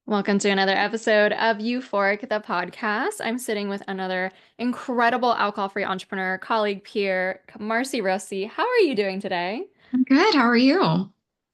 Welcome to another episode of Euphoric, the podcast. I'm sitting with another incredible alcohol-free entrepreneur, colleague, peer, Marci Rossi. How are you doing today? I'm good. How are you?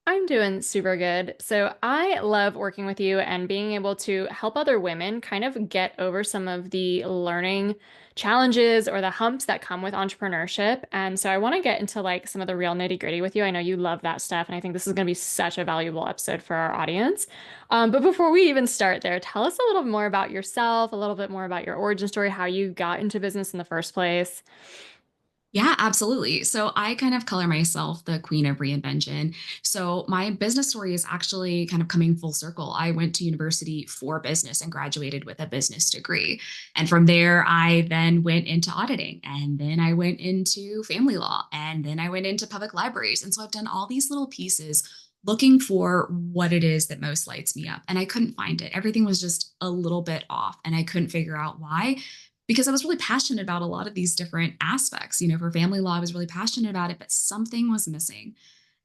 I'm doing super good. So I love working with you and being able to help other women kind of get over some of the learning challenges or the humps that come with entrepreneurship. And so I want to get into like some of the real nitty-gritty with you. I know you love that stuff, and I think this is going to be such a valuable episode for our audience. But before we even start there, tell us a little more about yourself, a little bit more about your origin story, how you got into business in the first place. Yeah, absolutely. So I kind of color myself the queen of reinvention. So my business story is actually kind of coming full circle. I went to university for business and graduated with a business degree. And from there, I then went into auditing, and then I went into family law, and then I went into public libraries. And so I've done all these little pieces looking for what it is that most lights me up. And I couldn't find it. Everything was just a little bit off, and I couldn't figure out why because I was really passionate about a lot of these different aspects. For family law, I was really passionate about it, but something was missing.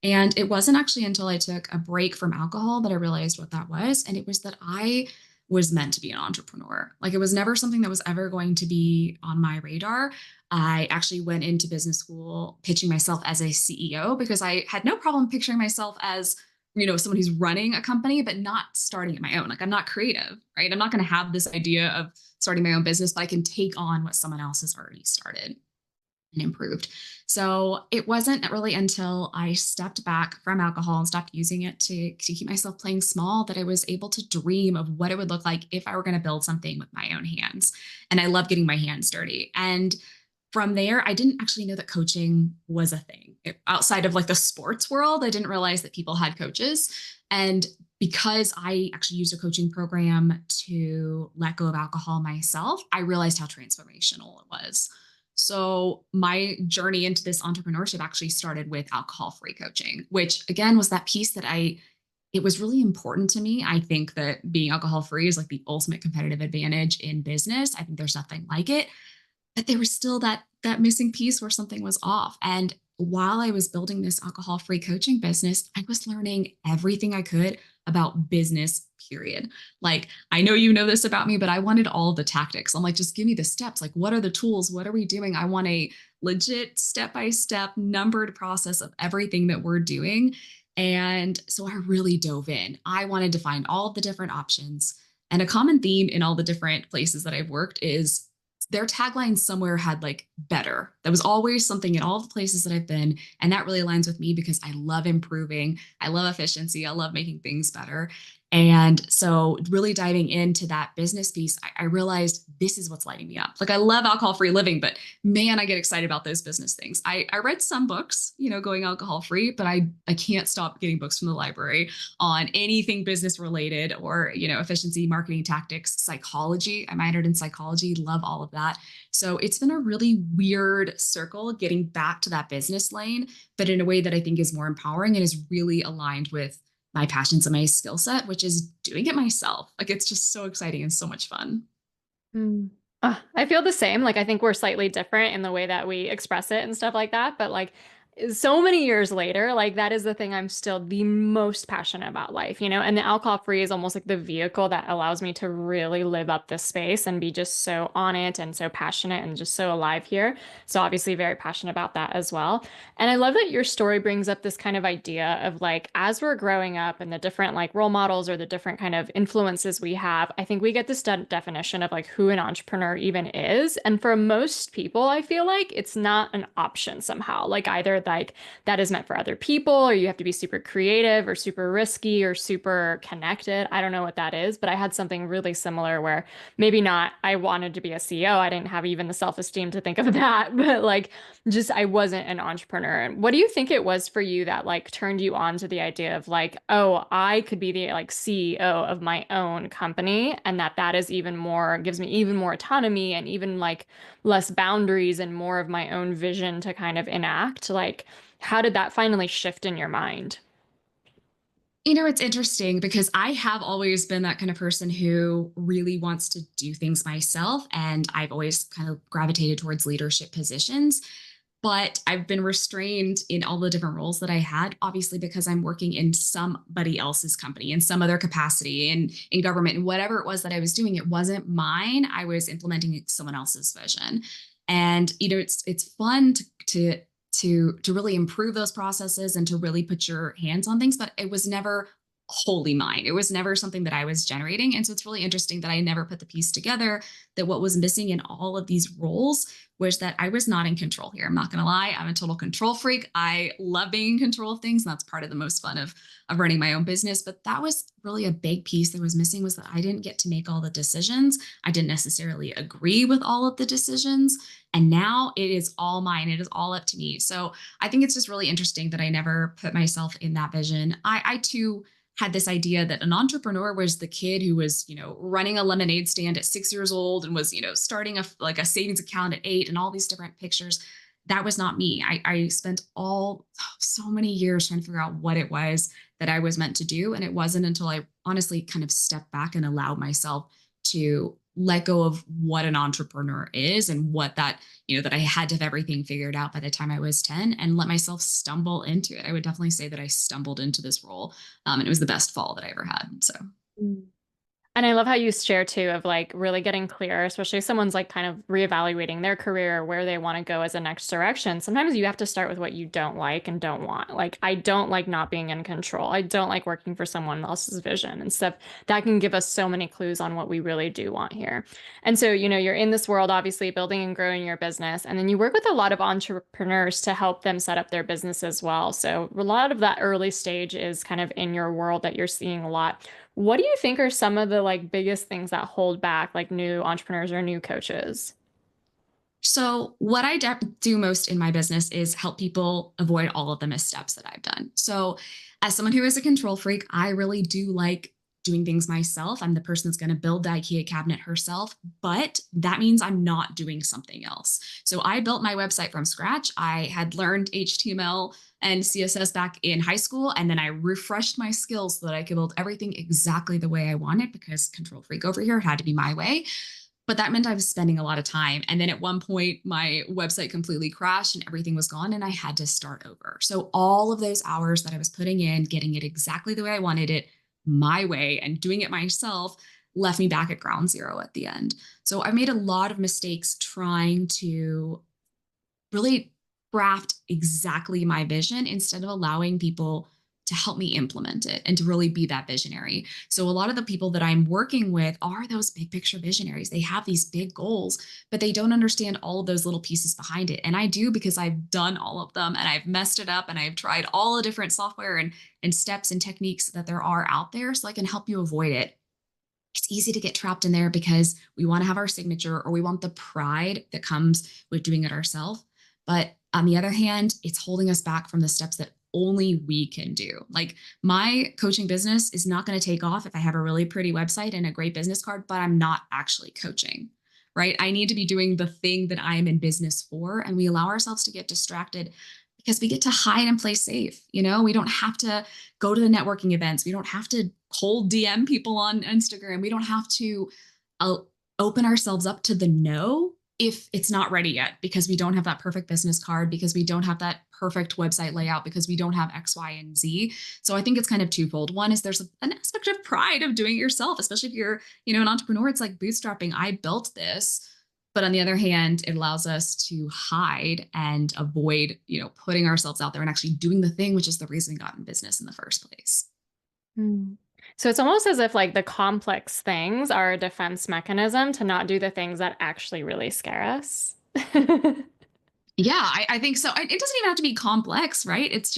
And it wasn't actually until I took a break from alcohol that I realized what that was. And it was that I was meant to be an entrepreneur. Like, it was never something that was ever going to be on my radar. I actually went into business school pitching myself as a CEO because I had no problem picturing myself as someone who's running a company, but not starting it my own. Like, I'm not creative, right? I'm not going to have this idea of starting my own business, but I can take on what someone else has already started and improved. So it wasn't really until I stepped back from alcohol and stopped using it to keep myself playing small that I was able to dream of what it would look like if I were going to build something with my own hands. And I love getting my hands dirty. And from there, I didn't actually know that coaching was a thing. Outside of like the sports world, I didn't realize that people had coaches. And because I actually used a coaching program to let go of alcohol myself, I realized how transformational it was. So my journey into this entrepreneurship actually started with alcohol-free coaching, which again was that piece that it was really important to me. I think that being alcohol-free is like the ultimate competitive advantage in business. I think there's nothing like it, but there was still that missing piece where something was off. And while I was building this alcohol-free coaching business, I was learning everything I could about business, period. Like, I know you know this about me, but I wanted all the tactics. I'm like, just give me the steps. Like, what are the tools? What are we doing? I want a legit step-by-step numbered process of everything that we're doing. And so I really dove in. I wanted to find all the different options. And a common theme in all the different places that I've worked is their tagline somewhere had like better. That was always something in all the places that I've been. And that really aligns with me because I love improving. I love efficiency. I love making things better. And so, really diving into that business piece, I realized this is what's lighting me up. Like, I love alcohol free living, but man, I get excited about those business things. I read some books, going alcohol free, but I can't stop getting books from the library on anything business related or, efficiency, marketing tactics, psychology. I minored in psychology, love all of that. So it's been a really weird circle getting back to that business lane, but in a way that I think is more empowering and is really aligned with my passions and my skill set, which is doing it myself. Like, it's just so exciting and so much fun. Mm. I feel the same. Like, I think we're slightly different in the way that we express it and stuff like that. But like, so many years later, like that is the thing I'm still the most passionate about life, And the alcohol free is almost like the vehicle that allows me to really live up this space and be just so on it and so passionate and just so alive here. So obviously very passionate about that as well. And I love that your story brings up this kind of idea of like, as we're growing up and the different like role models or the different kind of influences we have, I think we get this definition of like who an entrepreneur even is. And for most people, I feel like it's not an option somehow. Like either like that is meant for other people, or you have to be super creative or super risky or super connected. I don't know what that is, but I had something really similar where maybe not, I wanted to be a CEO. I didn't have even the self-esteem to think of that, but like just I wasn't an entrepreneur. What do you think it was for you that like turned you on to the idea of like, oh, I could be the like CEO of my own company, and that is even more gives me even more autonomy and even like less boundaries and more of my own vision to kind of enact? Like, how did that finally shift in your mind? It's interesting because I have always been that kind of person who really wants to do things myself. And I've always kind of gravitated towards leadership positions. but I've been restrained in all the different roles that I had, obviously, because I'm working in somebody else's company in some other capacity in government and whatever it was that I was doing, it wasn't mine. I was implementing someone else's vision. And it's fun to really improve those processes and to really put your hands on things, but it was never wholly mine. It was never something that I was generating. And so it's really interesting that I never put the piece together that what was missing in all of these roles was that I was not in control here. I'm not going to lie. I'm a total control freak. I love being in control of things. And that's part of the most fun of running my own business. But that was really a big piece that was missing, was that I didn't get to make all the decisions. I didn't necessarily agree with all of the decisions. And now it is all mine. It is all up to me. So I think it's just really interesting that I never put myself in that vision. I too had this idea that an entrepreneur was the kid who was, running a lemonade stand at 6 years old and was, starting a savings account at 8 and all these different pictures. That was not me. I spent so many years trying to figure out what it was that I was meant to do. And it wasn't until I honestly kind of stepped back and allowed myself to let go of what an entrepreneur is and what that I had to have everything figured out by the time I was 10 and let myself stumble into it. I would definitely say that I stumbled into this role. And it was the best fall that I ever had. So. Mm. And I love how you share too of like really getting clear, especially if someone's like kind of reevaluating their career, where they want to go as a next direction. Sometimes you have to start with what you don't like and don't want. Like, I don't like not being in control. I don't like working for someone else's vision and stuff. That can give us so many clues on what we really do want here. And so, you're in this world, obviously building and growing your business. And then you work with a lot of entrepreneurs to help them set up their business as well. So a lot of that early stage is kind of in your world that you're seeing a lot. What do you think are some of the like biggest things that hold back like new entrepreneurs or new coaches? So, what I do most in my business is help people avoid all of the missteps that I've done. So, as someone who is a control freak, I really do like doing things myself. I'm the person that's going to build the IKEA cabinet herself, but that means I'm not doing something else. So, I built my website from scratch. I had learned HTML and CSS back in high school, and then I refreshed my skills so that I could build everything exactly the way I wanted because control freak over here, it had to be my way. But that meant I was spending a lot of time. And then at one point, my website completely crashed and everything was gone, and I had to start over. So, all of those hours that I was putting in, getting it exactly the way I wanted it, my way, and doing it myself left me back at ground zero at the end. So, I made a lot of mistakes trying to really craft exactly my vision instead of allowing people to help me implement it and to really be that visionary. So a lot of the people that I'm working with are those big picture visionaries. They have these big goals, but they don't understand all of those little pieces behind it. And I do, because I've done all of them and I've messed it up and I've tried all the different software and steps and techniques that there are out there, so I can help you avoid it. It's easy to get trapped in there because we want to have our signature or we want the pride that comes with doing it ourselves. But on the other hand, it's holding us back from the steps that only we can do. Like, my coaching business is not going to take off if I have a really pretty website and a great business card, but I'm not actually coaching, right? I need to be doing the thing that I am in business for. And we allow ourselves to get distracted because we get to hide and play safe. We don't have to go to the networking events. We don't have to cold DM people on Instagram. We don't have to uh, open ourselves up to the no if it's not ready yet, because we don't have that perfect business card, because we don't have that perfect website layout, because we don't have X, Y, and Z. So I think it's kind of twofold. One is there's an aspect of pride of doing it yourself, especially if you're, an entrepreneur. It's like bootstrapping. I built this. But on the other hand, it allows us to hide and avoid, putting ourselves out there and actually doing the thing, which is the reason we got in business in the first place. Hmm. So it's almost as if like the complex things are a defense mechanism to not do the things that actually really scare us. Yeah, I think so. It doesn't even have to be complex, right? It's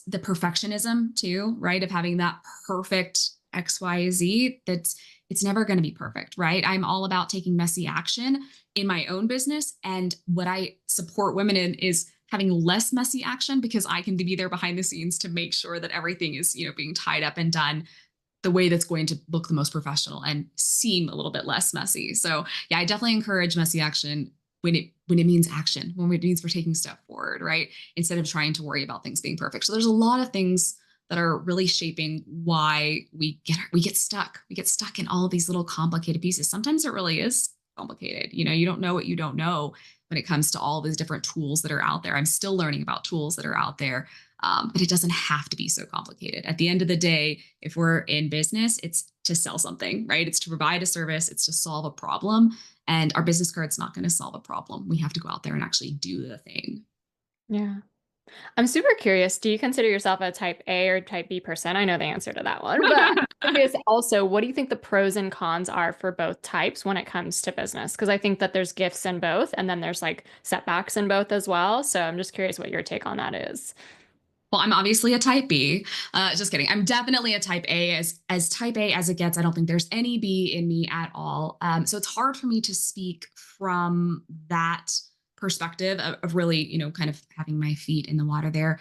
the perfectionism too, right? Of having that perfect X, Y, Z. It's never going to be perfect, right? I'm all about taking messy action in my own business. And what I support women in is having less messy action, because I can be there behind the scenes to make sure that everything is, being tied up and done the way that's going to look the most professional and seem a little bit less messy. So yeah, I definitely encourage messy action when it means action, when it means we're taking a step forward, right? Instead of trying to worry about things being perfect. So there's a lot of things that are really shaping why we get stuck. We get stuck in all of these little complicated pieces. Sometimes it really is complicated. You don't know what you don't know. when it comes to all these different tools that are out there. I'm still learning about tools that are out there. But it doesn't have to be so complicated. At the end of the day, if we're in business, it's to sell something, right? It's to provide a service, it's to solve a problem. And our business card's not going to solve a problem. We have to go out there and actually do the thing. Yeah. I'm super curious. Do you consider yourself a type A or type B person? I know the answer to that one, but I'm curious also, what do you think the pros and cons are for both types when it comes to business? Because I think that there's gifts in both, and then there's like setbacks in both as well. So I'm just curious what your take on that is. Well, I'm obviously a type B. Just kidding. I'm definitely a type A, as type A as it gets. I don't think there's any B in me at all. So it's hard for me to speak from that perspective of really, kind of having my feet in the water there.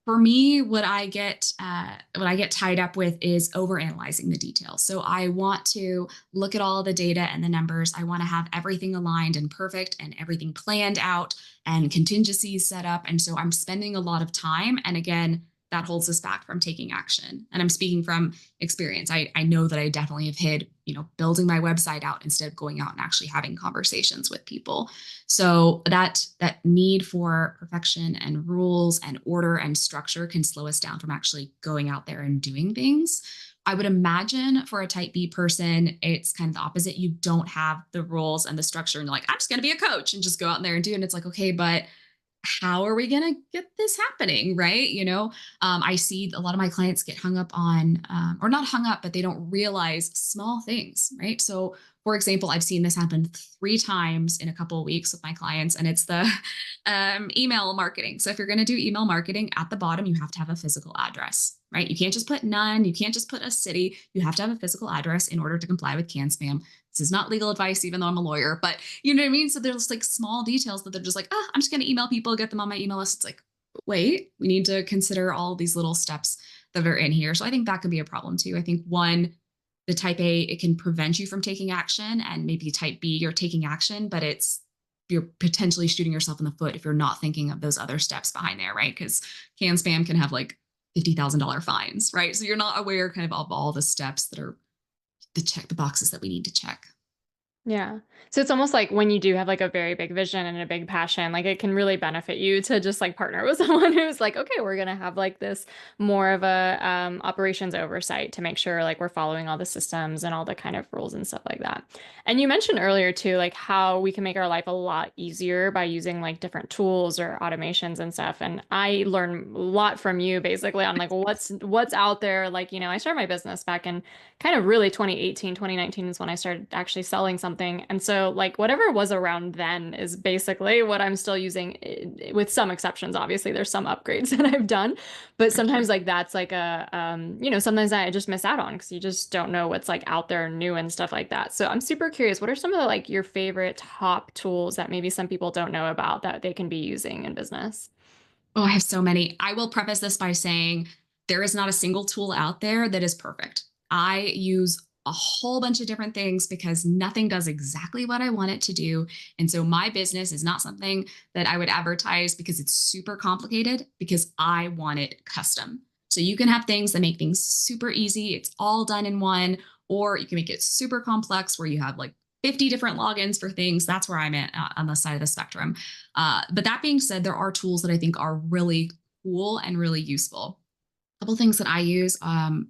For me, what I get tied up with is overanalyzing the details. So I want to look at all the data and the numbers. I want to have everything aligned and perfect and everything planned out and contingencies set up. And so I'm spending a lot of time. And again, that holds us back from taking action. And I'm speaking from experience. I know that I definitely have hid, building my website out instead of going out and actually having conversations with people. So that need for perfection and rules and order and structure can slow us down from actually going out there and doing things. I would imagine for a type B person, it's kind of the opposite. You don't have the rules and the structure, and you're like, I'm just going to be a coach and just go out there and do it. And it's like, okay, but how are we going to get this happening? Right. I see a lot of my clients get hung up on, or not hung up, but they don't realize small things. Right. So, for example, I've seen this happen 3 times in a couple of weeks with my clients, and it's the email marketing. So, if you're going to do email marketing, at the bottom, you have to have a physical address, right? You can't just put none. You can't just put a city. You have to have a physical address in order to comply with CAN spam. This is not legal advice, even though I'm a lawyer, but you know what I mean? So there's like small details that they're just like, oh, I'm just going to email people, get them on my email list. It's like, wait, we need to consider all these little steps that are in here. So I think that could be a problem too. I think one, the type A, it can prevent you from taking action, and maybe type B, you're taking action, but you're potentially shooting yourself in the foot if you're not thinking of those other steps behind there, right? Because CAN spam can have like $50,000 fines, right? So you're not aware kind of all the steps that are the boxes that we need to check. Yeah. So it's almost like when you do have like a very big vision and a big passion, like it can really benefit you to just like partner with someone who's like, okay, we're gonna have like this more of a operations oversight to make sure like we're following all the systems and all the kind of rules and stuff like that. And you mentioned earlier too, like how we can make our life a lot easier by using like different tools or automations and stuff. And I learn a lot from you basically on like what's out there. Like, I started my business back in kind of really 2018, 2019 is when I started actually selling something. And so like whatever was around then is basically what I'm still using with some exceptions. Obviously, there's some upgrades that I've done, but For sure. sometimes like that's like sometimes I just miss out on because you just don't know what's like out there new and stuff like that. So I'm super curious, what are some of the like your favorite top tools that maybe some people don't know about that they can be using in business? Oh, I have so many. I will preface this by saying there is not a single tool out there that is perfect. I use a whole bunch of different things because nothing does exactly what I want it to do. And so my business is not something that I would advertise because it's super complicated, because I want it custom. So you can have things that make things super easy. It's all done in one, or you can make it super complex where you have like 50 different logins for things. That's where I'm at on the side of the spectrum. But that being said, there are tools that I think are really cool and really useful. A couple things that I use.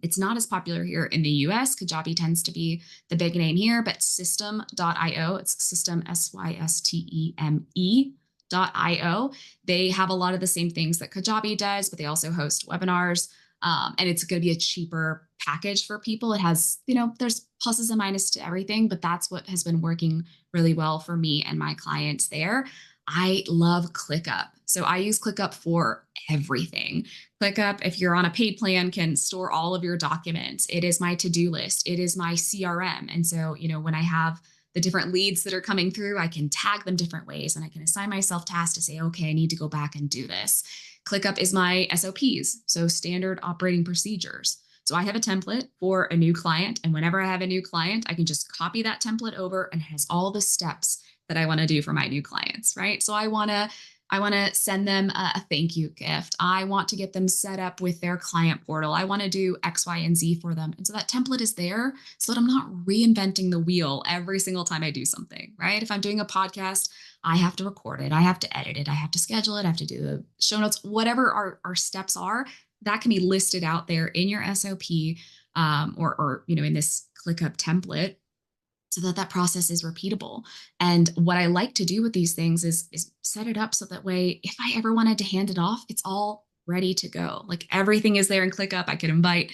It's not as popular here in the US. Kajabi tends to be the big name here, but system.io, it's system, systeme.io. They have a lot of the same things that Kajabi does, but they also host webinars. And it's going to be a cheaper package for people. It has, there's pluses and minuses to everything, but that's what has been working really well for me and my clients there. I love ClickUp. So I use ClickUp for everything. ClickUp, if you're on a paid plan, can store all of your documents. It is my to-do list. It is my CRM. And so, when I have the different leads that are coming through, I can tag them different ways, and I can assign myself tasks to say, okay, I need to go back and do this. ClickUp is my SOPs, so standard operating procedures. So I have a template for a new client, and whenever I have a new client, I can just copy that template over, and it has all the steps that I want to do for my new clients, right? So I want to I want to send them a thank you gift. I want to get them set up with their client portal. I want to do X, Y, and Z for them. And so that template is there so that I'm not reinventing the wheel every single time I do something, right? If I'm doing a podcast, I have to record it. I have to edit it. I have to schedule it. I have to do the show notes, whatever our steps are, that can be listed out there in your SOP, or in this ClickUp template, so that that process is repeatable. And what I like to do with these things is set it up so that way, if I ever wanted to hand it off, it's all ready to go. Like everything is there in ClickUp. I can invite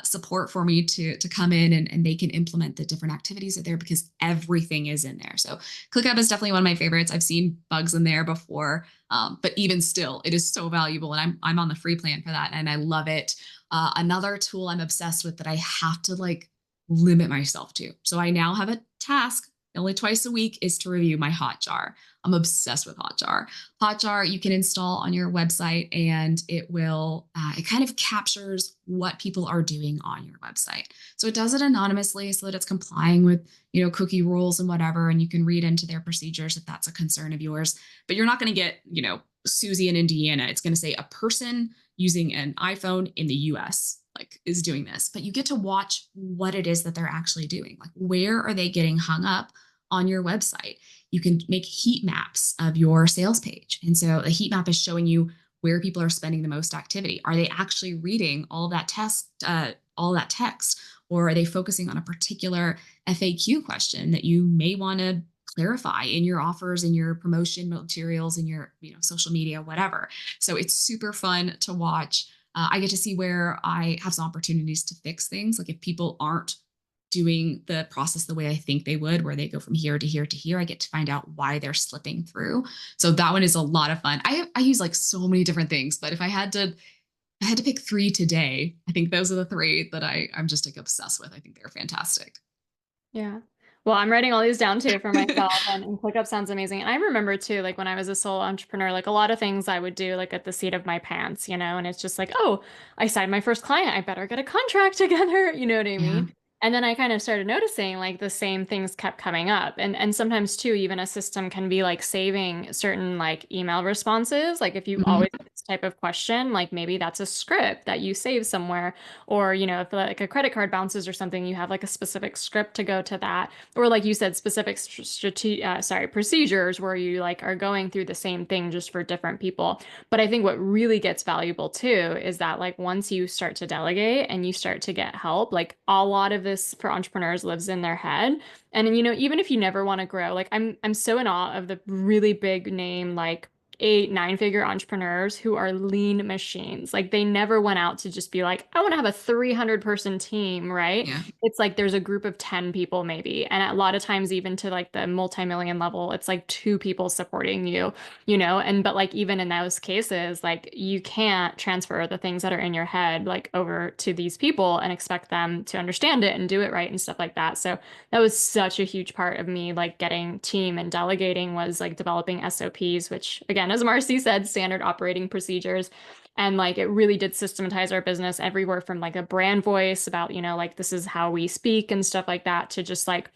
support for me to come in, and they can implement the different activities that are there because everything is in there. So ClickUp is definitely one of my favorites. I've seen bugs in there before, but even still, it is so valuable. And I'm on the free plan for that, and I love it. Another tool I'm obsessed with that I have to like limit myself to. So I now have a task only twice a week is to review my Hotjar. I'm obsessed with Hotjar. Hotjar you can install on your website, and it kind of captures what people are doing on your website. So it does it anonymously so that it's complying with, cookie rules and whatever, and you can read into their procedures if that's a concern of yours. But you're not going to get, Susie in Indiana. It's going to say a person using an iPhone in the US like is doing this, but you get to watch what it is that they're actually doing. Like, where are they getting hung up on your website? You can make heat maps of your sales page. And so a heat map is showing you where people are spending the most activity. Are they actually reading all that text, or are they focusing on a particular FAQ question that you may want to clarify in your offers, in your promotion materials, in your social media, whatever. So it's super fun to watch. I get to see where I have some opportunities to fix things. Like if people aren't doing the process the way I think they would, where they go from here to here to here, I get to find out why they're slipping through. So that one is a lot of fun. I use like so many different things, but if I had to pick three today, I think those are the three that I'm just like obsessed with. I think they're fantastic. Yeah. Well, I'm writing all these down too for myself, and ClickUp sounds amazing. And I remember too, like when I was a solo entrepreneur, like a lot of things I would do like at the seat of my pants, and it's just like, oh, I signed my first client. I better get a contract together. You know what I Yeah. mean? And then I kind of started noticing like the same things kept coming up. And sometimes too, even a system can be like saving certain like email responses. Like if you Mhm. always have this type of question, like maybe that's a script that you save somewhere. Or, if like a credit card bounces or something, you have like a specific script to go to that, or like you said, specific procedures where you like are going through the same thing just for different people. But I think what really gets valuable too is that like once you start to delegate and you start to get help, like a lot of this for entrepreneurs lives in their head. And even if you never want to grow, like I'm so in awe of the really big name like 8, 9 figure entrepreneurs who are lean machines. Like they never went out to just be like, I want to have a 300-person team, right? Yeah. It's like there's a group of 10 people maybe. And a lot of times, even to like the multi-million level, it's like 2 people supporting you, and but like even in those cases, like you can't transfer the things that are in your head like over to these people and expect them to understand it and do it right and stuff like that. So that was such a huge part of me like getting team and delegating was like developing SOPs, which again, as Marcy said, standard operating procedures. And like it really did systematize our business everywhere from like a brand voice about, like this is how we speak and stuff like that to just like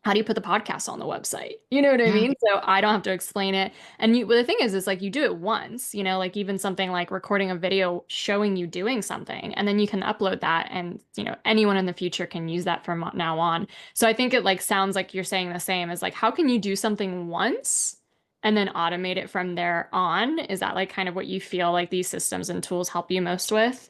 how do you put the podcast on the website? You know what I Yeah. mean? So I don't have to explain it. And well, the thing is like you do it once, like even something like recording a video showing you doing something, and then you can upload that, and anyone in the future can use that from now on. So I think it like sounds like you're saying the same as like how can you do something once and then automate it from there on? Is that like kind of what you feel like these systems and tools help you most with?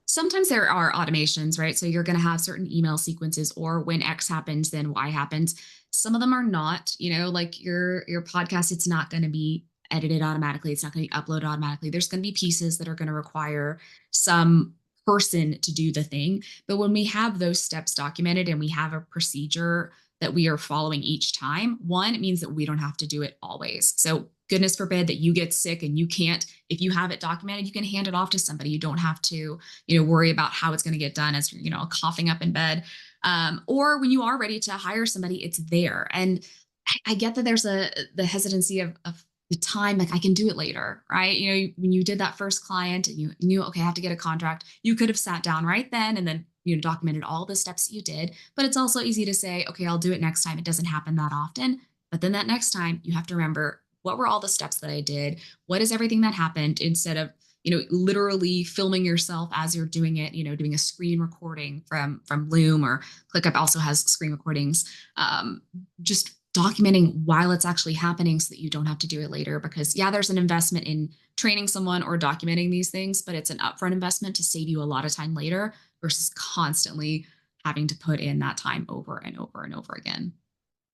Sometimes there are automations, right? So you're going to have certain email sequences, or when X happens, then Y happens. Some of them are not, like your podcast, it's not going to be edited automatically. It's not going to be uploaded automatically. There's going to be pieces that are going to require some person to do the thing. But when we have those steps documented and we have a procedure that we are following each time, one, it means that we don't have to do it always. So goodness forbid that you get sick and you can't, if you have it documented, you can hand it off to somebody. You don't have to worry about how it's going to get done as you're, coughing up in bed. Or when you are ready to hire somebody, it's there. And I get that there's the hesitancy of the time, like I can do it later, right? When you did that first client and you knew, okay, I have to get a contract, you could have sat down right then and then, documented all the steps that you did. But it's also easy to say, okay, I'll do it next time. It doesn't happen that often. But then that next time you have to remember what were all the steps that I did? What is everything that happened, instead of, literally filming yourself as you're doing it, doing a screen recording from Loom, or ClickUp also has screen recordings. Um, just documenting while it's actually happening so that you don't have to do it later. Because yeah, there's an investment in training someone or documenting these things, but it's an upfront investment to save you a lot of time later versus constantly having to put in that time over and over and over again.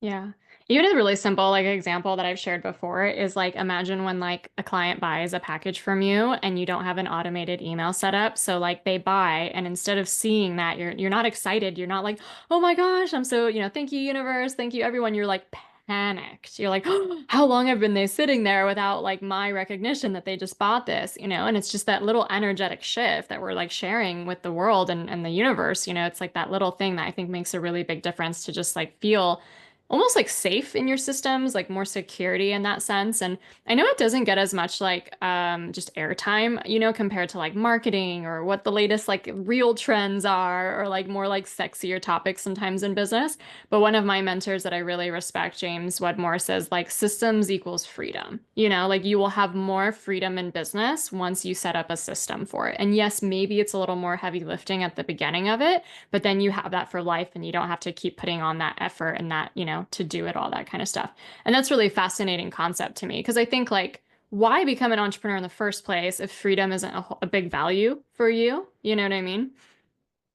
Yeah. Even a really simple like example that I've shared before is like imagine when like a client buys a package from you and you don't have an automated email set up. So like they buy and instead of seeing that you're not excited. You're not like, "Oh my gosh, I'm so, thank you universe, thank you everyone." You're like panicked. You're like, "Oh, how long have been they sitting there without like my recognition that they just bought this?" And it's just that little energetic shift that we're like sharing with the world and the universe. It's like that little thing that I think makes a really big difference to just like feel almost like safe in your systems, like more security in that sense. And I know it doesn't get as much like just airtime, compared to like marketing or what the latest like real trends are or like more like sexier topics sometimes in business. But one of my mentors that I really respect, James Wedmore, says like systems equals freedom. Like you will have more freedom in business once you set up a system for it. And yes, maybe it's a little more heavy lifting at the beginning of it, but then you have that for life and you don't have to keep putting on that effort and that, to do it, all that kind of stuff. And that's really a fascinating concept to me because I think like, why become an entrepreneur in the first place if freedom isn't a big value for you? You know what I mean?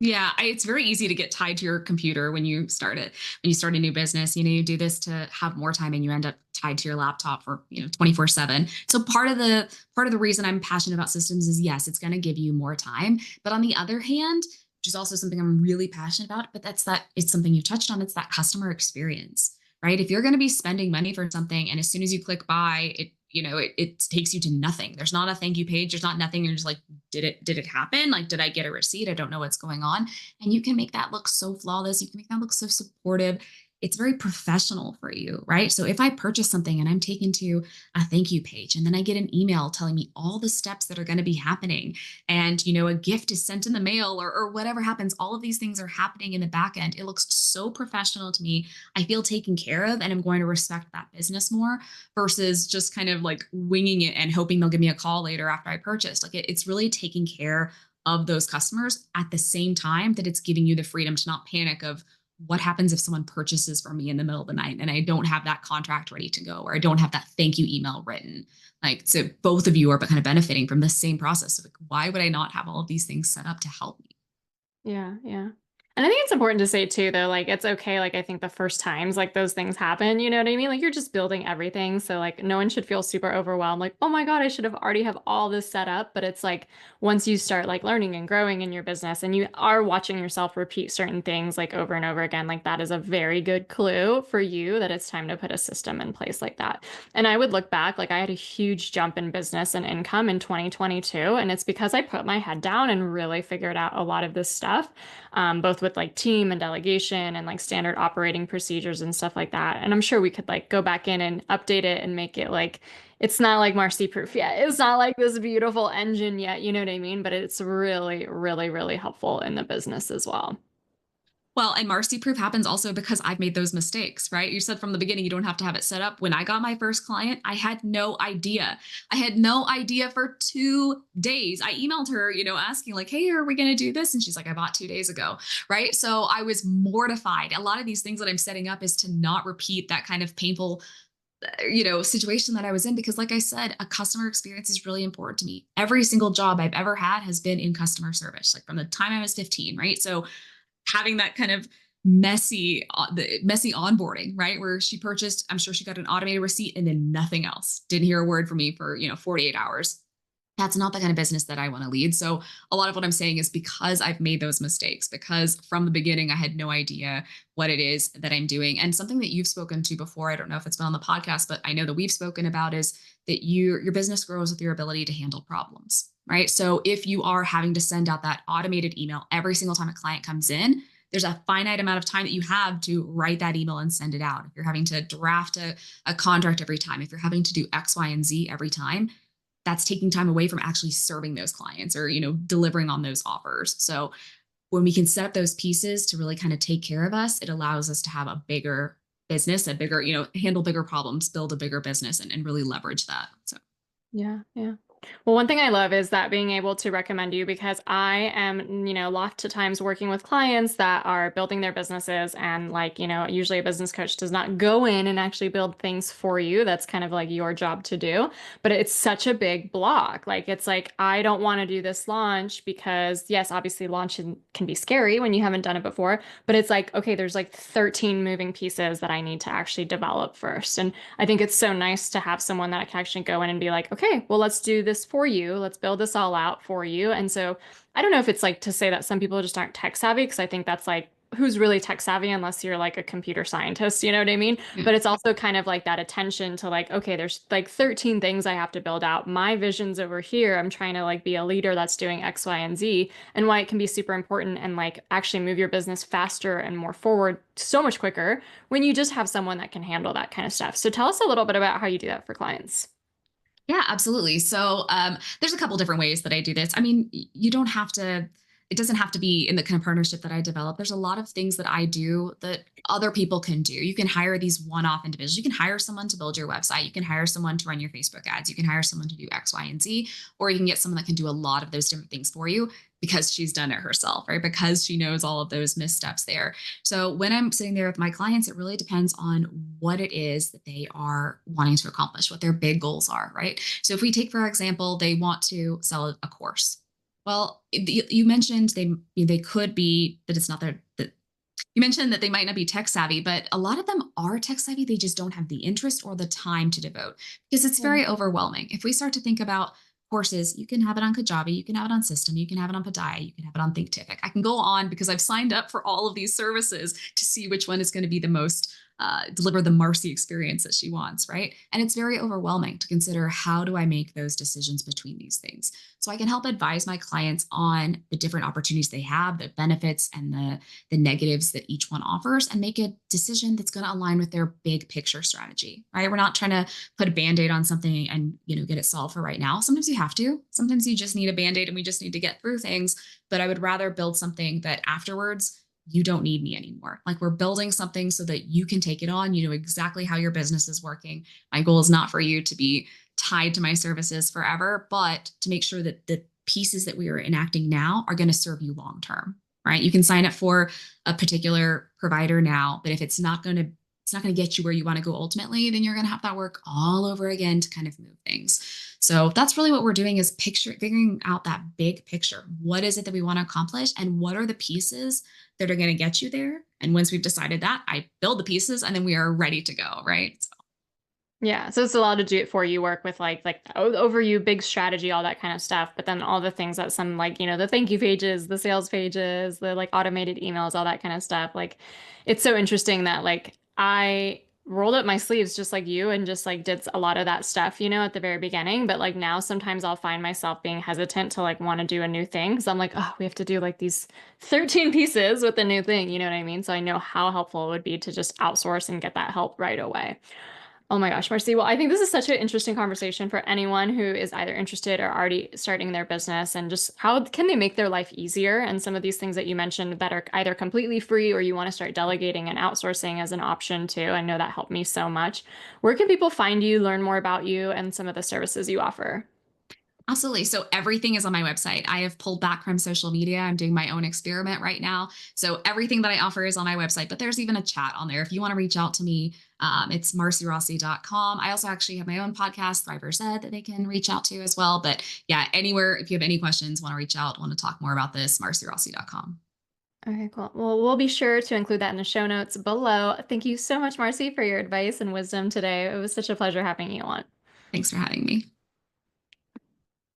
Yeah, it's very easy to get tied to your computer when you start it. When you start a new business, you do this to have more time and you end up tied to your laptop for, 24/7. So part of the reason I'm passionate about systems is yes, it's going to give you more time, but on the other hand, which is also something I'm really passionate about, but that it's something you touched on, it's that customer experience, right? If you're going to be spending money for something and as soon as you click buy, it takes you to nothing. There's not a thank you page. There's not nothing. You're just like, did it happen? Like, did I get a receipt? I don't know what's going on. And you can make that look so flawless. You can make that look so supportive. It's very professional for you, right? So if I purchase something and I'm taken to a thank you page and then I get an email telling me all the steps that are going to be happening and a gift is sent in the mail or whatever happens, all of these things are happening in the back end. It looks so professional to me. I feel taken care of and I'm going to respect that business more versus just kind of like winging it and hoping they'll give me a call later after I purchased. Like it's really taking care of those customers at the same time that it's giving you the freedom to not panic of what happens if someone purchases from me in the middle of the night and I don't have that contract ready to go or I don't have that thank you email written. Like, so both of you are kind of benefiting from the same process. So like, why would I not have all of these things set up to help me? Yeah, yeah. And I think it's important to say too, though, like it's okay, like I think the first times like those things happen, you know what I mean? Like you're just building everything. So like no one should feel super overwhelmed, like, oh my God, I should have already have all this set up. But it's like once you start like learning and growing in your business and you are watching yourself repeat certain things like over and over again, like that is a very good clue for you that it's time to put a system in place like that. And I would look back, like I had a huge jump in business and income in 2022. And it's because I put my head down and really figured out a lot of this stuff, both with like team and delegation and like standard operating procedures and stuff like that. And I'm sure we could like go back in and update it and make it like it's not like Marcy proof yet. It's not like this beautiful engine yet, you know what I mean? But it's really, really, really helpful in the business as well. Well, and Marcy proof happens also because I've made those mistakes, right? You said from the beginning, you don't have to have it set up. When I got my first client, I had no idea. I had no idea for 2 days. I emailed her, asking like, hey, are we going to do this? And she's like, I bought 2 days ago. Right. So I was mortified. A lot of these things that I'm setting up is to not repeat that kind of painful, situation that I was in, because like I said, a customer experience is really important to me. Every single job I've ever had has been in customer service, like from the time I was 15. Right. So having that kind of the messy onboarding, right? Where she purchased, I'm sure she got an automated receipt and then nothing else. Didn't hear a word from me for, 48 hours. That's not the kind of business that I want to lead. So a lot of what I'm saying is because I've made those mistakes, because from the beginning I had no idea what it is that I'm doing. And something that you've spoken to before, I don't know if it's been on the podcast, but I know that we've spoken about is that your business grows with your ability to handle problems, right? So if you are having to send out that automated email every single time a client comes in, there's a finite amount of time that you have to write that email and send it out. If you're having to draft a contract every time, if you're having to do X, Y, and Z every time, that's taking time away from actually serving those clients or, delivering on those offers. So when we can set up those pieces to really kind of take care of us, it allows us to have a bigger business, a bigger, handle bigger problems, build a bigger business, and really leverage that. So Yeah, yeah. Well, one thing I love is that being able to recommend you because I am, lots of times working with clients that are building their businesses and like, usually a business coach does not go in and actually build things for you. That's kind of like your job to do, but it's such a big block. Like it's like I don't want to do this launch because yes, obviously launch can be scary when you haven't done it before, but it's like okay, there's like 13 moving pieces that I need to actually develop first. And I think it's so nice to have someone that can actually go in and be like, okay, well, let's do this for you. Let's build this all out for you. And so I don't know if it's like to say that some people just aren't tech savvy, because I think that's like, who's really tech savvy unless you're like a computer scientist, you know what I mean? yeah. But it's also kind of like that attention to like, okay, there's like 13 things I have to build out. My vision's over here. I'm trying to like be a leader that's doing X, Y, and Z, and why it can be super important and like actually move your business faster and more forward so much quicker when you just have someone that can handle that kind of stuff. So tell us a little bit about how you do that for clients. Yeah, absolutely. So there's a couple different ways that I do this. I mean, you don't have to, it doesn't have to be in the kind of partnership that I develop. There's a lot of things that I do that other people can do. You can hire these one-off individuals. You can hire someone to build your website. You can hire someone to run your Facebook ads. You can hire someone to do X, Y, and Z, or you can get someone that can do a lot of those different things for you because she's done it herself, right? Because she knows all of those missteps there. So when I'm sitting there with my clients, it really depends on what it is that they are wanting to accomplish, what their big goals are, right? So if we take, for example, they want to sell a course. Well, you mentioned they could be that it's not their that you mentioned that they might not be tech savvy, but a lot of them are tech savvy. They just don't have the interest or the time to devote because it's Yeah. very overwhelming. If we start to think about courses, you can have it on Kajabi, you can have it on System, you can have it on Padaya, you can have it on Thinkific. I can go on because I've signed up for all of these services to see which one is going to be the most deliver the Marci experience that she wants, right? And it's very overwhelming to consider how do I make those decisions between these things. So I can help advise my clients on the different opportunities they have, the benefits and the negatives that each one offers, and make a decision that's going to align with their big picture strategy, right? We're not trying to put a band-aid on something and get it solved for right now. Sometimes you have to. Sometimes you just need a band-aid and we just need to get through things. But I would rather build something that afterwards you don't need me anymore. Like we're building something so that you can take it on. You know exactly how your business is working. My goal is not for you to be tied to my services forever, but to make sure that the pieces that we are enacting now are going to serve you long term, right? You can sign up for a particular provider now, but if it's not going to get you where you want to go ultimately, then you're going to have that work all over again to kind of move things. So that's really what we're doing is figuring out that big picture. What is it that we want to accomplish and what are the pieces that are going to get you there? And once we've decided that, I build the pieces and then we are ready to go, right? So Yeah, so it's allowed to do it for you, work with like over you, big strategy, all that kind of stuff. But then all the things that some like, the thank you pages, the sales pages, the like automated emails, all that kind of stuff. Like it's so interesting that like I rolled up my sleeves just like you and just like did a lot of that stuff, at the very beginning. But like now sometimes I'll find myself being hesitant to like want to do a new thing because I'm like, oh, we have to do like these 13 pieces with a new thing, you know what I mean? So I know how helpful it would be to just outsource and get that help right away. Oh my gosh, Marcy. Well, I think this is such an interesting conversation for anyone who is either interested or already starting their business and just how can they make their life easier? And some of these things that you mentioned that are either completely free or you want to start delegating and outsourcing as an option too. I know that helped me so much. Where can people find you, learn more about you and some of the services you offer? absolutely. So everything is on my website. I have pulled back from social media. I'm doing my own experiment right now. So everything that I offer is on my website, but there's even a chat on there. If you want to reach out to me, it's marcirossi.com. I also actually have my own podcast, Thrivers Ed, that they can reach out to as well. But yeah, anywhere, if you have any questions, want to reach out, want to talk more about this, marcirossi.com. Okay, cool. Well, we'll be sure to include that in the show notes below. Thank you so much, Marcy, for your advice and wisdom today. It was such a pleasure having you on. Thanks for having me.